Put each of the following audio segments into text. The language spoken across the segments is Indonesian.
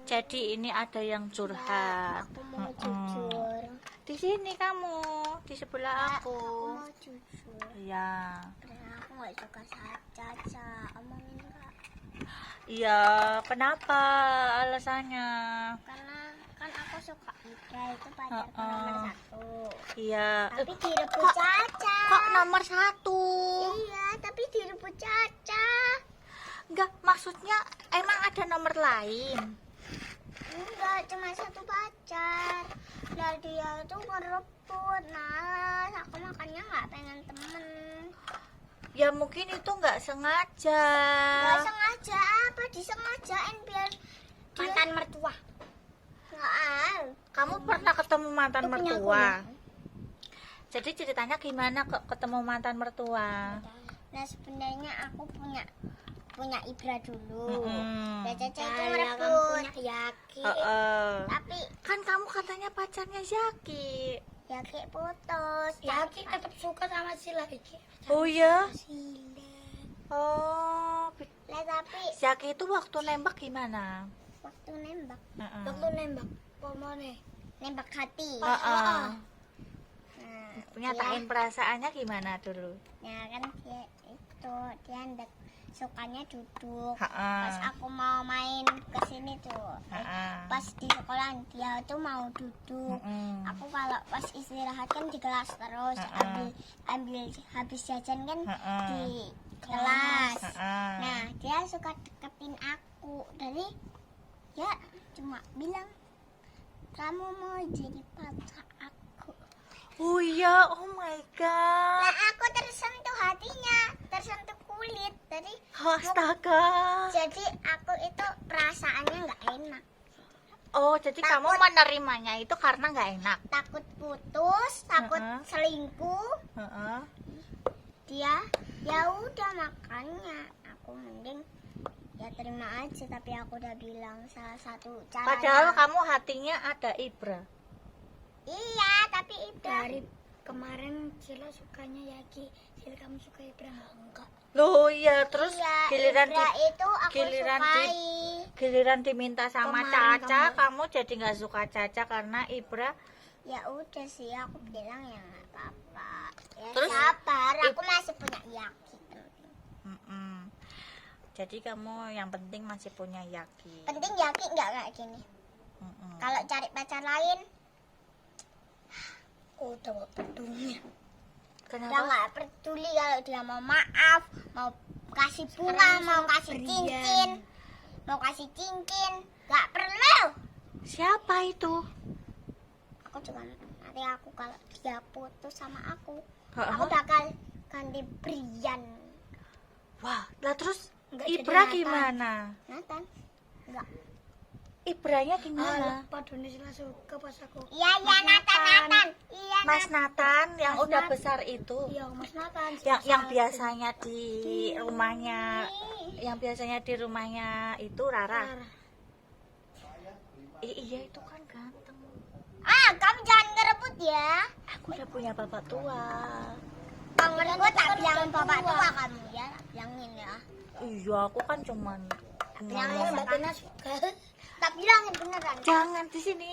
Jadi ini ada yang curhat. Aku mau jujur. Di sini kamu, di sebelah aku. Aku mau jujur. Iya. Karena aku nggak suka Caca. Omongin Kak. Iya, kenapa alasannya? Karena kan aku suka Ika, itu pacarku nomor 1. Iya. Tapi direbut Caca. Kok nomor 1? Iya, tapi direbut Caca. Enggak, maksudnya emang ada nomor lain? Enggak, cuma satu pacar. Nah dia itu ngerebut. Nah, aku makanya nggak pengen temen. Ya mungkin itu nggak sengaja. Nggak sengaja apa? Disengajain biar mantan mertua. Nggak. Kamu pernah ketemu mantan Itu punya mertua? aku. Jadi ceritanya gimana kok ketemu mantan mertua? Nah sebenarnya aku punya Ibra dulu. Mm-mm. Dan Caca itu ngerebut. Yaki. Tapi Kan kamu katanya pacarnya Zaki. Yaki putus. Yaki tetap suka sama Sila Iki. Oh ya? Sila. Oh, Lah tapi Zaki itu waktu nembak gimana? waktu nembak, Waktu nembak pomone. nembak hati. Heeh. Nah, Nyatain perasaannya gimana dulu? ya kan dia hendak sukanya duduk. Heeh. Pas aku mau main ke sini tuh, pas di sekolah dia tuh mau duduk. Aku kalau pas istirahat kan di kelas terus, ambil habis jajan kan di kelas. Nah dia suka deketin aku, dari ya cuma bilang kamu mau jadi pacar aku. Oh iya, oh my god. Nah aku tersentuh hatinya, tersentuh kulit. Astaga. Jadi aku itu perasaannya nggak enak. Oh, jadi kamu menerimanya itu karena nggak enak. Takut putus, takut selingkuh. Dia ya udah, makanya aku mending ya terima aja. Tapi aku udah bilang salah satu caranya. Padahal kamu hatinya ada Ibra. Iya, tapi itu Dari kemarin Sila sukanya Yaki, Sila kamu suka Ibra enggak? Loh iya, terus iya, giliran Ibra itu aku giliran sukai. giliran diminta sama Kemarin Caca, kamu jadi nggak suka Caca karena Ibra. Ya udah sih, aku bilang ya nggak apa-apa. Ya Terus, sabar, aku masih punya Yaki. Jadi kamu yang penting masih punya Yaki. Penting Yaki nggak kayak gini. Kalau cari pacar lain, Udah gak peduli. udah Kenapa? nggak peduli kalau dia mau maaf, mau kasih bunga, mau kasih cincin, nggak perlu. Siapa itu? Aku juga nanti aku kalau dia putus sama aku Heeh. bakal ganti Brian. Wah, lah terus Nggak Ibra jadi Nathan. gimana? Nathan? Enggak. Ibranya gimana? Padahal Sila suka pas aku. Iya, Nathan. Iya, Mas Nathan yang Mas udah Nathan. besar itu. Iya, Mas Nathan. Yang biasanya di rumahnya, yang biasanya di rumahnya itu Rara. Iya itu kan ganteng. Kamu jangan ngerebut ya. Aku udah punya bapak tua. Kamu ngerebut tak bilangin bapak tua kamu ya, tak bilangin ya. Iya aku kan cuman Bilangin ngomong. Mbak Tina suka. Tak bilangin beneran. Jangan di sini,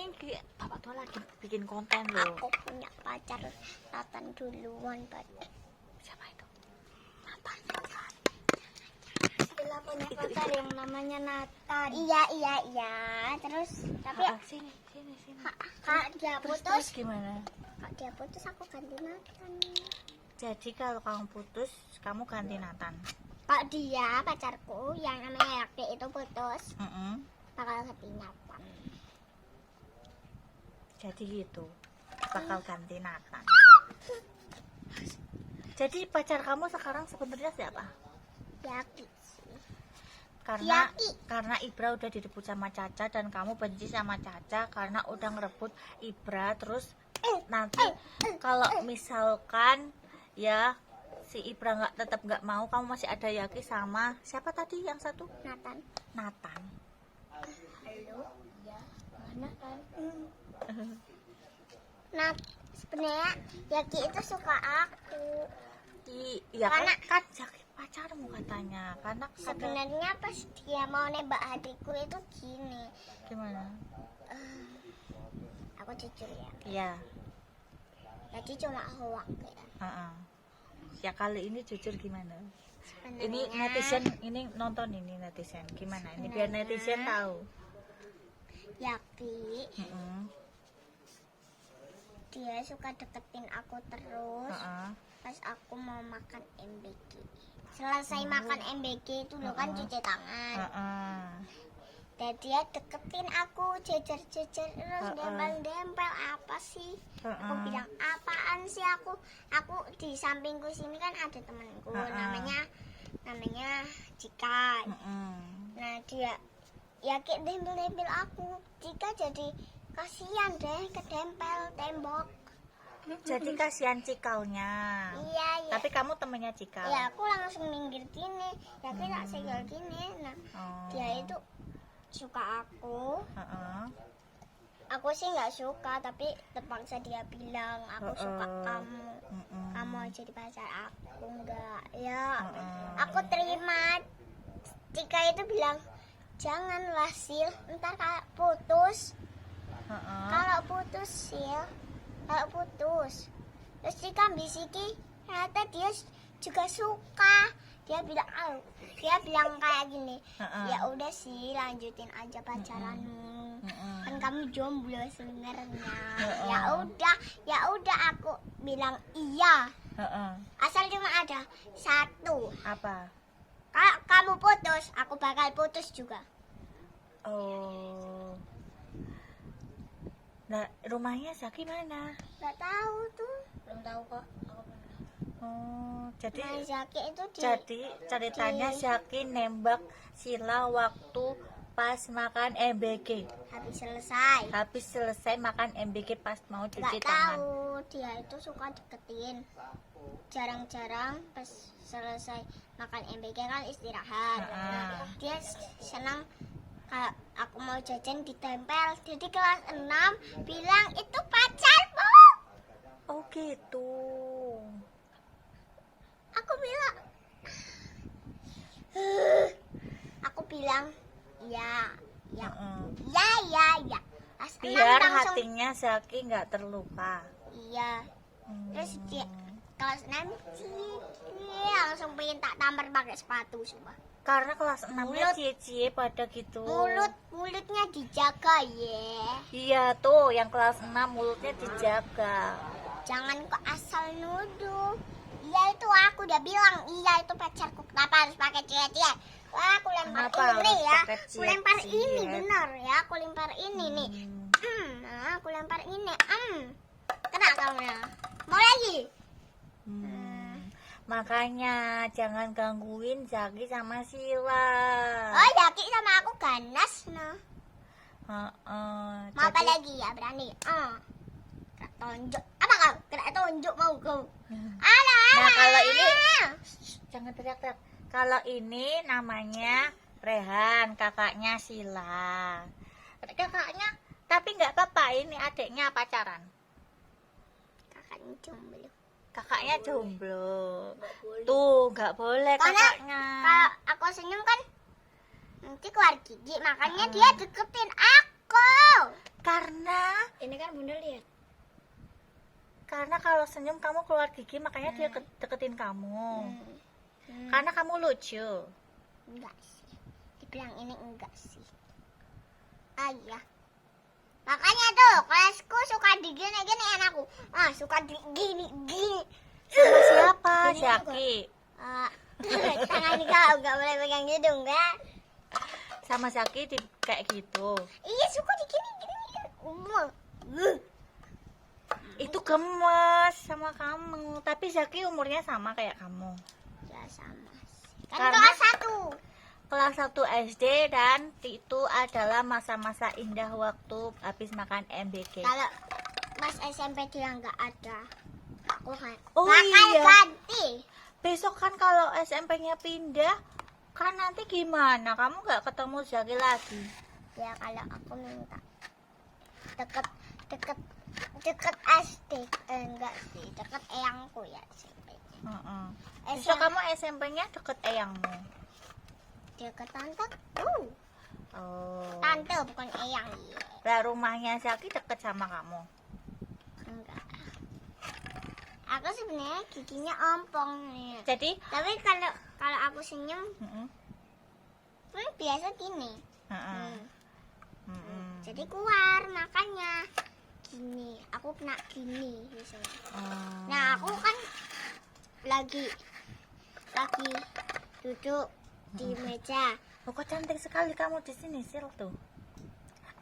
bapak tua lagi bikin konten loh. Aku punya pacar Nathan duluan, Pak. Siapa itu? Nathan. Sila punya pacar yang namanya Nathan. Iya. Terus tapi Sini. kalau dia Terus putus, gimana? kalau dia putus aku ganti Nathan. Jadi kalau kamu putus, kamu ganti Nathan. Kalau dia pacarku yang namanya Yaki itu putus, bakal ganti Nathan. Jadi gitu, bakal ganti Nathan. Jadi pacar kamu sekarang sebenarnya siapa? Yaki. Karena Ibra udah direbut sama Caca dan kamu benci sama Caca karena udah ngerebut Ibra. Terus nanti kalau misalkan ya si Ibra tetap nggak mau, kamu masih ada Yaki sama siapa tadi yang satu? Nathan. Halo? Ya, mana kan? Nah, sebenarnya Yaki itu suka aku. Iya Karena- kan Yaki pacarmu katanya, karena Sebenarnya pas dia mau nembak hatiku itu gini. gimana? aku jujur ya. Iya. Jadi cuma hoak ya. Ya kali ini jujur gimana? Sebenarnya, Ini netizen, ini nonton ini netizen gimana? Ini biar netizen tahu. Yaki Mm-mm. dia suka deketin aku terus. Heeh. Pas aku mau makan MBG. Selesai makan MBG itu lo kan cuci tangan. Heeh. Dan dia deketin aku, jejer-jejer terus dempel-dempel. Apa sih? Aku bilang apaan sih aku di sampingku sini kan ada temanku namanya Cika. Nah dia ya kayak dempel-dempel aku. Cika jadi kasihan deh kedempel tembok. Jadi kasihan Cikalnya. Iya. Tapi kamu temennya Cikal. Ya aku langsung minggir gini, ya kita segel gini. Nah dia itu suka aku. Aku sih nggak suka, tapi terpaksa dia bilang aku suka kamu. Kamu jadi pacar aku enggak? Ya aku terima. Cika itu bilang janganlah Sil, ntar kalau putus. Kalau putus Sil, kalau putus. Terus Cika bisiki, ternyata dia juga suka. Dia bilang kayak gini, ya udah sih lanjutin aja pacaranmu. Kan kamu jomblo sebenarnya. Ya udah aku bilang iya. Asal cuma ada satu. Apa? Kalau kamu putus, aku bakal putus juga. Oh. Nah, rumahnya Zaki mana? Gak tahu tuh. Belum tahu kok. Aku belum. Oh, jadi Nah, Zaki itu ceritanya Zaki nembak Sila waktu pas makan MBG. Habis selesai makan MBG pas mau cuci Gak tangan. tahu, dia itu suka deketin. Jarang-jarang pas selesai makan MBG kan istirahat. Dia senang kalau aku mau jajan ditempel. Jadi kelas 6 bilang itu pacarmu. Oh gitu. Aku bilang ya. Pas Biar 6 langsung hatinya Zaki nggak terluka. iya. Terus dia kelas 6 dia langsung pengen tak tampar pakai sepatu semua. Karena kelas 6 nya Mulut. cie-cie pada gitu. Mulutnya dijaga ya. Iya tuh, yang kelas 6 mulutnya dijaga. Jangan kok asal nuduh. Iya itu aku udah bilang, iya itu pacarku. Kenapa harus pakai cie-cie? Wah, aku lempar Kenapa ini harus ya. pakai Aku lempar cie-cie? ini benar ya. Aku lempar ini nih. Aku lempar ini. Kena kamu ya. Mau lagi? Makanya jangan gangguin Zaki sama Sila. Oh, Zaki sama aku ganas nah. Mau apa Jadi- lagi ya berani? Kena tonjok. Apa kau? Kena tonjok mau kau? Nah, kalau ini jangan teriak-teriak. Kalau ini namanya Rehan, kakaknya Sila. Kakaknya, tapi nggak apa-apa, ini adiknya pacaran. Kakaknya jomblo. Kakaknya jomblo. Tuh, nggak boleh Karena kakaknya. kalau aku senyum kan nanti keluar gigi, makanya dia deketin aku. Karena Ini kan Bunda lihat. kalau senyum kamu keluar gigi, makanya dia deketin kamu. Karena kamu lucu. Enggak sih. Dibilang ini enggak sih. Iya. Makanya tuh kelasku suka digini-gini anakku. Suka digini. Sama siapa? Zaki. Tangan kau enggak boleh pegang gitu enggak? Sama Zaki kayak gitu. Iya suka digini-gini. Itu gemes sama kamu. Tapi Zaki umurnya sama kayak kamu. Ya sama sih. Kan Karena- kelas 1. Kelas 1 SD dan itu adalah masa-masa indah waktu habis makan MBG. Kalau pas SMP dia nggak ada, aku kan Oh, bakal iya. ganti. Besok kan kalau SMP-nya pindah, kan nanti gimana? Kamu nggak ketemu Zaki lagi. Ya kalau aku minta deket SD, enggak sih, deket eyangku ya SMP. Besok kamu SMP-nya deket eyangmu. Deket tante, Oh. tante bukan eyang. Iya. Lah rumahnya Zaki deket sama kamu? Enggak. Aku sebenarnya giginya ompong nih. Jadi Tapi kalau aku senyum, biasa gini. Jadi keluar makanya gini. Aku kena gini misalnya. Nah aku kan lagi duduk di meja. oh, kok cantik sekali kamu di sini, Sil tuh.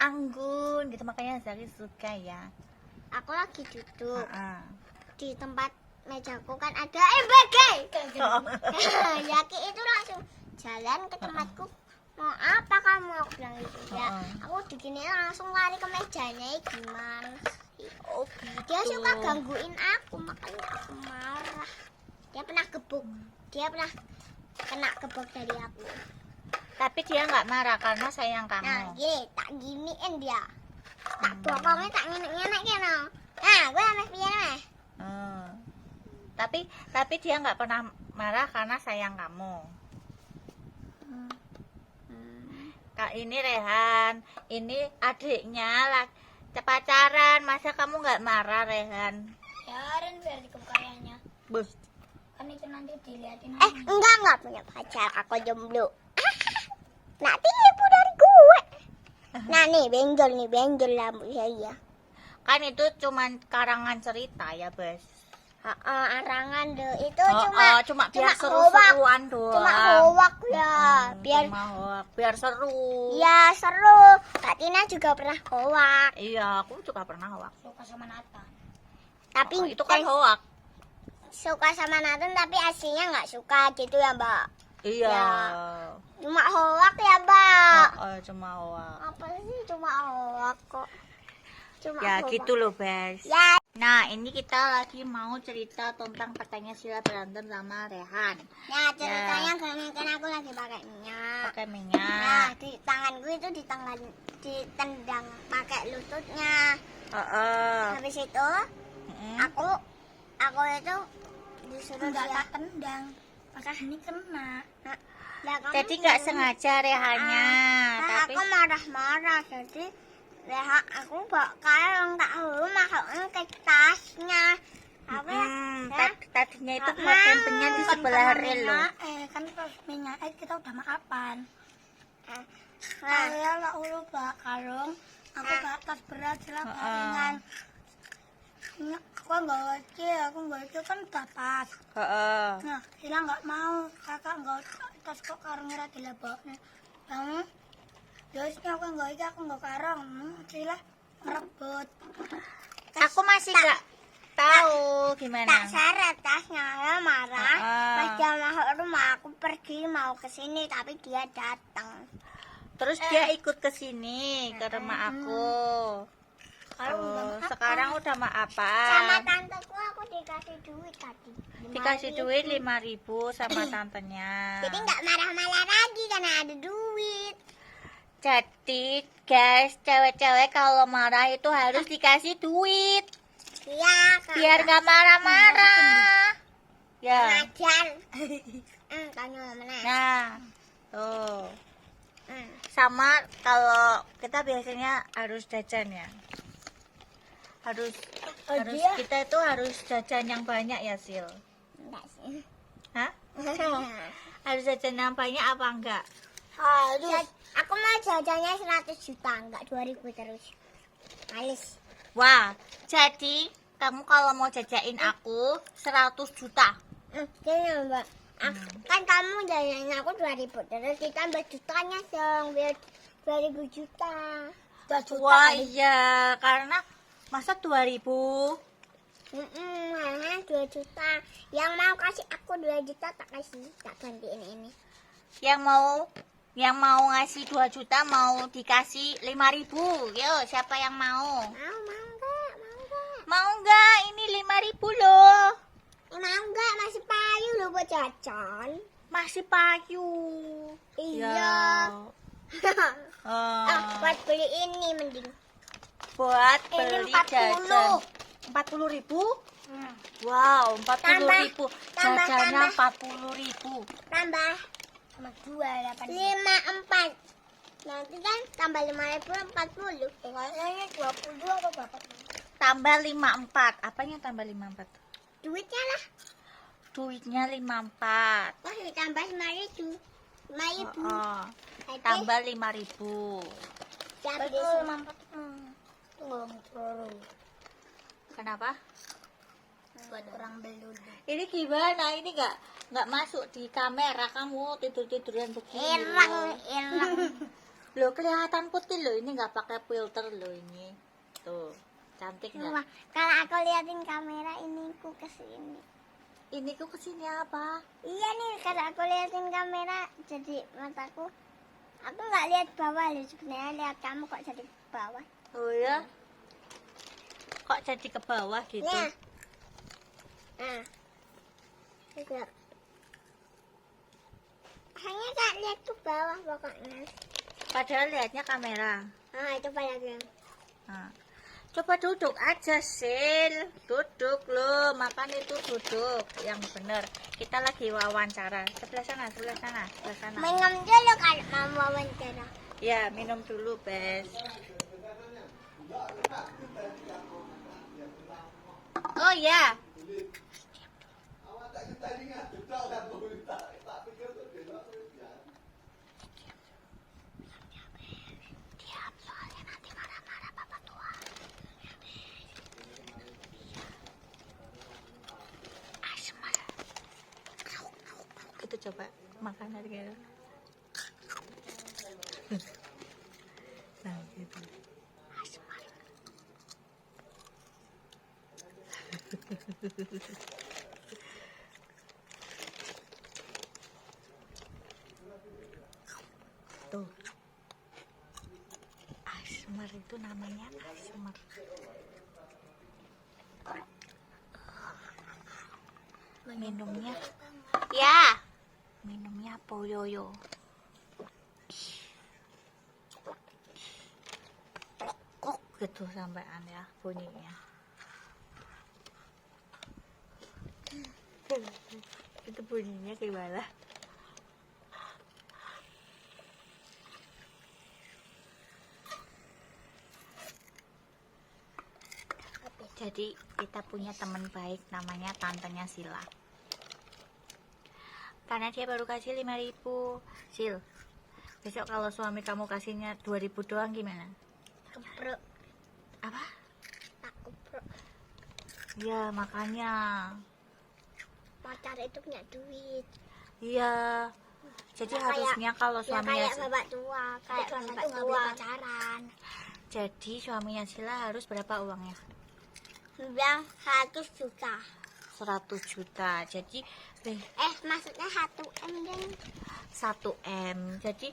Anggun gitu, makanya Zaki suka ya. Aku lagi duduk Heeh. di tempat mejaku kan ada bagai. Oh. Zaki itu langsung jalan ke tempatku. Mau apa kamu? Aku bilang gitu ya. Aku digini langsung lari ke mejanya. Gimana sih? Oh, gitu. Dia suka gangguin aku, makanya aku marah. Dia pernah kena gebuk dari aku. Tapi dia nggak marah karena sayang Nah, kamu. gini, tak giniin dia. Tak bokongnya tak ngenek-ngenek gitu. Nah, gue sampai piye meh. Tapi dia nggak pernah marah karena sayang kamu. Kak, ini Rehan, ini adiknya lah pacaran, masa kamu nggak marah, Rehan? Biarin biar dikebukayanya. Bus. Kan itu nanti diliatin Enggak punya pacar, aku jomblo. Nah, tipu dari gue. Nah, nih benjol rambut saya. Kan itu cuman karangan cerita ya, Bes. Arangan deh. Itu cuma biar hoak. seru-seruan doang. Cuma hoak ya. Cuma hoak, biar seru. Ya seru. Kak Tina juga pernah hoak. Iya, aku juga pernah hoak. suka sama Nathan. Tapi Itu kan hoak. suka sama Nathan tapi aslinya nggak suka gitu ya, Mbak. Iya. Ya. Cuma hoak ya, Mbak. Cuma hoak. Apa sih cuma hoak kok? Cuma Ya hoak. gitu loh, Bes. Ya. Nah, ini kita lagi mau cerita tentang katanya Sila berantem sama Rehan. Nah, ceritanya kan aku lagi pakai minyak. Pakai Nah, minyak. di tanganku itu ditendang pakai lututnya. Habis itu aku itu disuruh Enggak dia. tak tendang. Pas ini kena. Lah, kamu Jadi nggak jangan- sengaja Rehannya, tapi aku marah-marah jadi aku bakal tak masukin ke tasnya. Tapi tadinya itu pempenya di sebelah rel loh. Kan pas minyak kita udah maafan. Nah, Saya lah lupa kalung. Aku ke atas berat sila ringan. Aku nggak itu kan udah pas. Nah, sila nggak mau. Kakak nggak tas kok karungnya dileboknya. Kamu Josnya aku nggak karang, sila merebut. Aku masih nggak tahu gimana. tak seret tasnya ya marah. Pas dia masuk rumah aku pergi mau ke sini tapi dia datang. Terus dia ikut ke sini ke rumah aku. Sekarang udah Sama maafan. tanteku aku dikasih duit tadi. Dikasih duit 5.000 sama tantenya. Jadi nggak marah-marah lagi karena ada duit. Jadi guys, cewek-cewek kalau marah itu harus dikasih duit Iya, biar nggak marah-marah. Ya. ngajar. Tanya mana? Nah, tuh. Sama kalau kita biasanya harus jajan ya. Harus kita itu harus jajan yang banyak ya, Sil. Enggak sih. Hah? Harus jajan yang banyak apa enggak? Harus. Aku mau jajannya 100 juta, enggak 2.000 terus. Males. Wah, jadi kamu kalau mau jajain aku 100 juta. Gini Mbak. Kan kamu jajannya aku 2.000 terus ditambah jutanya dong biar 2.000 juta. 2 juta. Wah, iya, karena masa 2.000? Harusnya 2 juta. Yang mau kasih aku 2 juta tak kasih, tak gantiin ini. Yang mau ngasih 2 juta mau dikasih 5.000. Yo, siapa yang mau? Mau enggak? Mau enggak? Ini 5.000 loh. Mau enggak? Masih payu loh buat jajan. Masih payu. Iya. Ya. Buat beli ini mending. Buat Ini beli 40. jajan. 40.000? Wow, 40.000. Tambah. Jajannya 40.000. Tambah Sama 2 8. 5, 4. Nanti kan tambah 5.000 40. Kayaknya 20 apa berapa? Tambah 54. Apanya tambah 54? Duitnya lah. Duitnya 54. Wah, ditambah 5.000. 5.000. Oh, Jadi, tambah 5.000. siapa Itu disuruh? 54. Tunggu, tunggu. Kenapa? Buat orang belum. Ini gimana? Ini nggak masuk di kamera. Kamu tidur-tiduran begini. Irang. Loh, kelihatan putih loh. Ini nggak pakai filter loh ini. Tuh, cantik Wah, nggak? kalau aku liatin kamera ini ku kesini. Ini ku kesini apa? Iya nih, kalau aku liatin kamera jadi mataku. Aku nggak lihat bawah loh, sebenarnya lihat kamu kok jadi bawah. Oh ya? Kok jadi ke bawah gitu? Nih. Nah. Lihat. Hanya tak lihat ke bawah pokoknya. Padahal lihatnya kamera. Nah, itu pada Nah. Coba duduk aja, Sil. Duduk loh, makan itu duduk. Yang bener. Kita lagi wawancara. Sebelah sana, sebelah sana, sebelah sana. minum dulu kalau mau wawancara. Ya, minum dulu, Bes. Oh ya. Diam, soalnya nanti marah-marah papa tua. Asmar. Itu coba makan dari gitu. Nah, gitu. Asmar. Tuh. Asmar itu namanya Asmar. Minumnya ya. Minumnya Poyoyo. Kok gitu sampean ya bunyinya. Itu bunyinya gimana? Jadi kita punya teman baik namanya tantenya Sila. Karena dia baru kasih 5.000. Sil, besok kalau suami kamu kasihnya 2.000 doang gimana? Keprok. Apa? Tak keprok. Ya makanya. Pacar itu punya duit. Iya. Jadi Ya, harusnya kalau Ya suaminya kayak bapak tua, kayak Bapak bapak itu nggak tua. boleh pacaran. jadi suaminya Sila harus berapa uangnya? Bilang 100 juta. 100 juta. Jadi Maksudnya 1 M dan 1 M. Jadi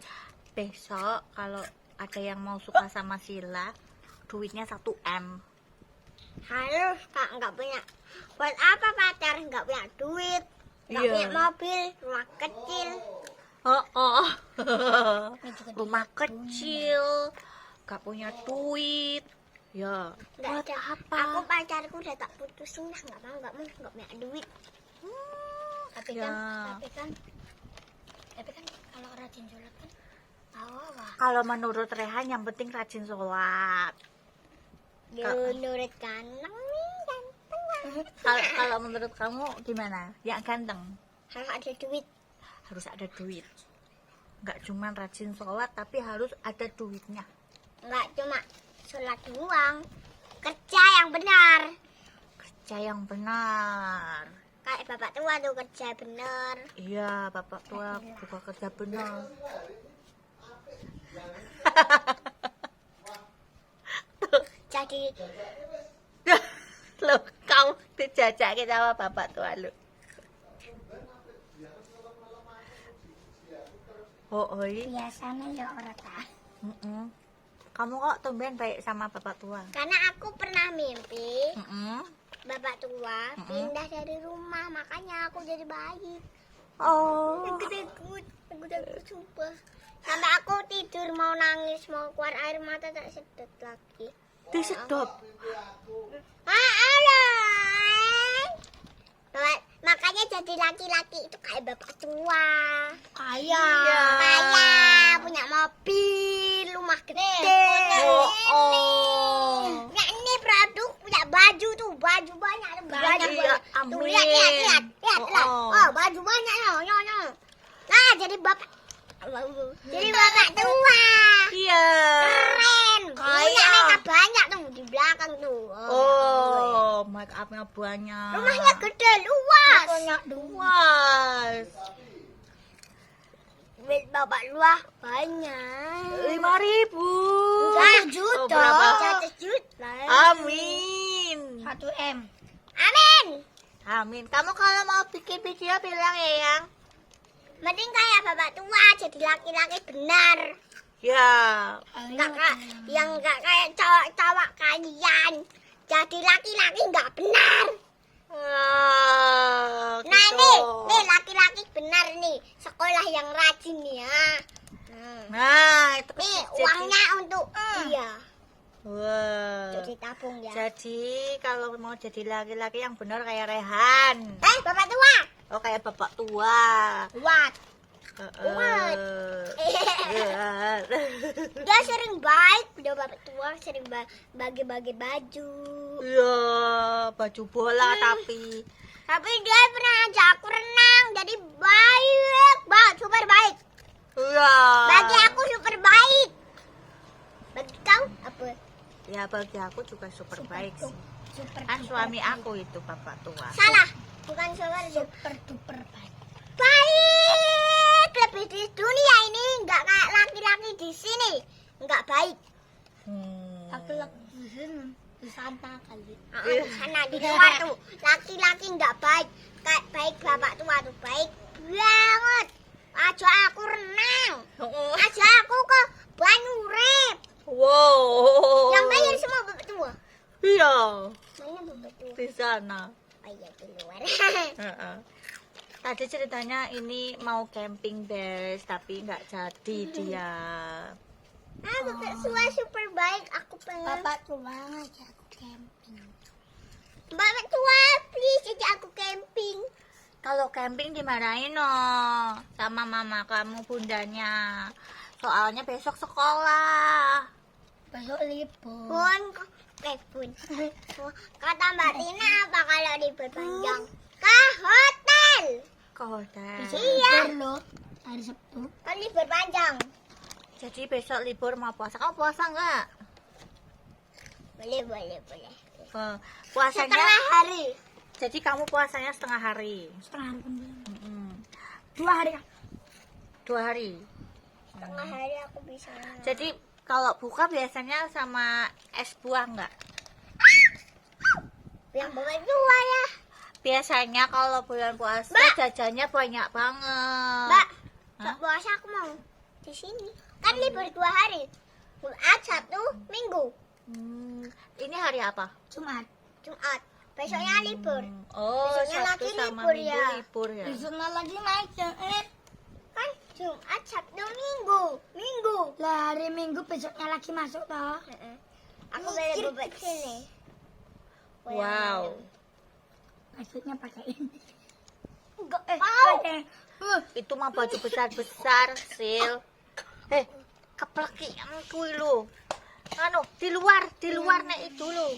besok kalau ada yang mau suka sama Sila, duitnya 1 M. harus kak nggak punya. Buat apa pacar nggak punya duit, nggak Iya. punya mobil, rumah kecil. Oh. Rumah kecil, gak punya duit. Ya, Nggak buat ada. apa? Aku pacarku udah tak putusin lah, nggak punya duit. Tapi Ya. kan kalau rajin sholat kan awal. Kalau menurut Rehan yang penting rajin sholat. Menurut kanang nih ganteng. Kalau menurut kamu gimana? Yang ganteng Harus ada duit. harus ada duit. Nggak cuma rajin sholat, tapi harus ada duitnya. Nggak cuma sholat doang, kerja yang benar. Kerja yang benar. Kayak bapak tua tuh kerja benar. Iya, bapak tua buka kerja benar. Jadi Loh, kau dijajak sama bapak tua lu. Oh, Biasanya ya orang tak. Kamu kok tumben baik sama bapak tua? karena aku pernah mimpi Mm-mm. bapak tua pindah dari rumah, makanya aku jadi baik. Oh, Aku takut sumpah. Sampai aku tidur mau nangis, mau keluar air mata tak sedot lagi. disedot. Ah, Allah. Makanya jadi laki-laki itu kayak bapak tua. Kaya. Kaya, punya mobil, rumah gede. Punya ini produk, punya baju tuh, baju banyak tuh, baju Iya, banyak. Tuh, amin. lihat. Oh, baju banyak no. Nah, jadi bapak tua. Iya. Keren. Punya Kaya. makeup banyak tuh di belakang tuh. Oh, make upnya banyak. Rumahnya gede, luas. Banyak dua. luas. Duit bapak luah banyak. 5.000. 1 juta. Oh, berapa? 1 juta. Amin. 1 M. Amin. Amin. Kamu kalau mau bikin video bilang ya, Yang. Mending kayak bapak tua jadi laki-laki benar. Ya. Yang nggak kayak cowok-cowok kalian. Jadi laki-laki nggak benar. Ah, Nah gitu. nih laki-laki benar nih. Sekolah yang rajin nih ya. Nah, itu Nih jadi- uangnya untuk dia. Wah. Jadi tabung ya. Jadi kalau mau jadi laki-laki yang benar kayak Rehan. Bapak tua. Oh, kayak bapak tua. What? What? Dia sering baik, udah bapak tua sering bagi-bagi baju. Iya, baju bola tapi. Tapi dia pernah ajak aku renang, jadi baik banget, super baik. Iya. Bagi aku super baik. Bagi kau apa? Ya bagi aku juga super baik sih. Super Kan suami aku itu bapak tua. salah, bukan super Duper baik. baik. Lebih di dunia ini nggak kayak laki-laki di sini, nggak baik. Laki-laki di sini di sana kali. Di sana di luar tuh laki-laki nggak baik, kayak baik bapak tua tuh baik banget. Ajak aku renang, ajak aku ke Banyurep. Wow. Yang bayar semua bapak tua. Iya, Mana bapak tua? di sana. Oh iya di luar. Heeh. Tadi ceritanya ini mau camping guys, tapi nggak jadi dia. Bapak tua super baik. Aku pengen. Bapak tua ngajak aku camping. Bapak tua please ajak aku camping. Kalau camping dimarahin no sama mama kamu bundanya. Soalnya besok sekolah. Besok libur. Pun pun. Kata Mbak Tina apa kalau libur panjang? Ke hotel. Ke hotel. Besok Iya. libur loh. Hari Sabtu. Kan libur panjang. Jadi besok libur mau puasa. Kamu puasa nggak? Boleh. Puasanya. Setengah hari. Jadi kamu puasanya setengah hari. Setengah hari pun. Mm-mm. 2 hari kan? 2 hari. Setengah hari aku bisa. Jadi kalau buka biasanya sama es buah nggak? Yang bapak tua ya. Biasanya kalau bulan puasa Mbak. jajannya banyak banget. Mbak, Hah? puasa aku mau di sini. Kan libur 2 hari. Jumat, Sabtu, Minggu. Ini hari apa? Jumat. Jumat. Besoknya libur. Oh, Besoknya Sabtu lagi sama libur Minggu ya. libur ya. Besoknya lagi naik ya. Kan Jumat, Sabtu, Minggu. Lah hari Minggu besoknya lagi masuk toh. Aku beli bubuk sini. Wow. Maksudnya pakai ini. Enggak, Pakai. Itu mah baju besar-besar, Sil. Kepleki kuwi lho. Anu, di luarnya itu lho.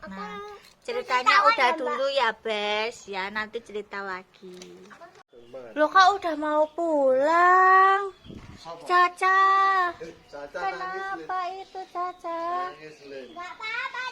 Nah, ceritanya cerita udah ya, Mbak? dulu ya, Bes. Ya, nanti cerita lagi. Loh, kak udah mau pulang. Caca. Kenapa itu, Caca? Enggak apa-apa,